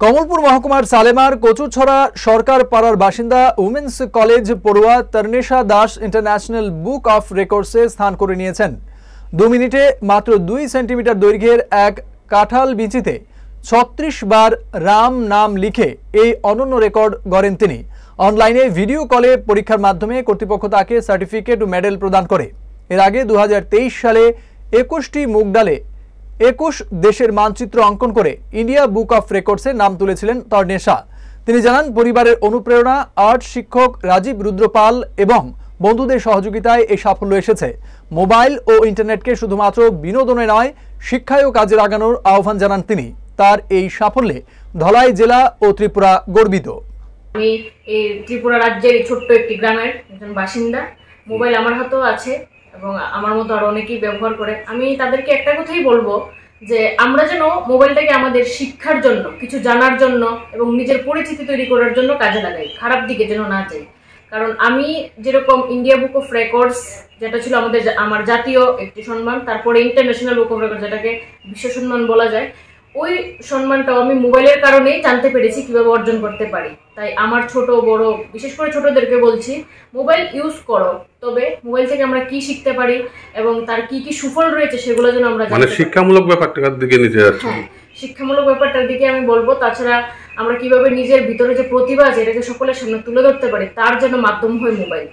কমলপুর মহকুমার সালেমার কচুছড়া সরকার পাড়ার বাসিন্দা উমেন্স কলেজ পড়ুয়া তর্নেশা দাস ইন্টারন্যাশনাল বুক অফ রেকর্ডসে স্থান করে নিয়েছেন। 2 মিনিটে মাত্র 2 সেন্টিমিটার দৈর্ঘ্যের এক কাঁঠাল বিচিতে 36 বার রাম নাম লিখে এই অনন্য রেকর্ড গড়েন তিনি। অনলাইনে ভিডিও কলে পরীক্ষার মাধ্যমে কর্তৃপক্ষ তাকে সার্টিফিকেট ও মেডেল প্রদান করে। এর আগে 2023 সালে 21টি মুগ ডালে 21 দেশের মানচিত্র অঙ্কন করে ইন্ডিয়া বুক অফ রেকর্ডসে নাম তুলেছিলেন তর্নেশা। তিনি জানান, পরিবারের অনুপ্রেরণা, আর্ট শিক্ষক রাজীব রুদ্রপাল এবং বন্ধুদের সহযোগিতায় এই সাফল্য এসেছে। মোবাইল ও ইন্টারনেটকে শুধুমাত্র বিনোদনে নয়, শিক্ষায় ও কাজে লাগানোর আহ্বান জানান তিনি। তার এই সাফল্যে ধলাই জেলা ও ত্রিপুরা গর্বিত। আমি এই ত্রিপুরা রাজ্যের ছোট্ট একটি গ্রামের একজন বাসিন্দা। মোবাইল আমার হাতেও আছে এবং আমার মতো আরো অনেকেই ব্যবহার করে। আমি তাদেরকে একটা কথাই বলবো যে আমরা যেন মোবাইলটাকে আমাদের শিক্ষার জন্য, কিছু জানার জন্য এবং নিজের পরিচিতি তৈরি করার জন্য কাজে লাগাই, খারাপ দিকে যেন না যাই। কারণ আমি যেরকম ইন্ডিয়া বুক অফ রেকর্ডস, যেটা ছিল আমার জাতীয় একটি সম্মান, তারপরে ইন্টারন্যাশনাল বুক অফ রেকর্ড, যেটাকে বিশ্ব সম্মান বলা যায়, ওই সম্মানটাও আমি মোবাইলের কারণেই জানতে পেরেছি কিভাবে অর্জন করতে পারি। তাই আমার ছোট বড়, বিশেষ করে ছোটদেরকে বলছি, মোবাইল ইউজ করো, তবে মোবাইল থেকে আমরা কি শিখতে পারি এবং তার কি কি সুফল রয়েছে সেগুলো যেন আমরা মানে শিক্ষামূলক ব্যাপারটার দিকে নিতে যাচ্ছি। হ্যাঁ, শিক্ষামূলক ব্যাপারটার দিকে আমি বলবো। তাছাড়া আমরা কিভাবে নিজের ভিতরে যে প্রতিভা আছে এটাকে সকলের সামনে তুলে ধরতে পারি, তার যেন মাধ্যম হয় মোবাইল।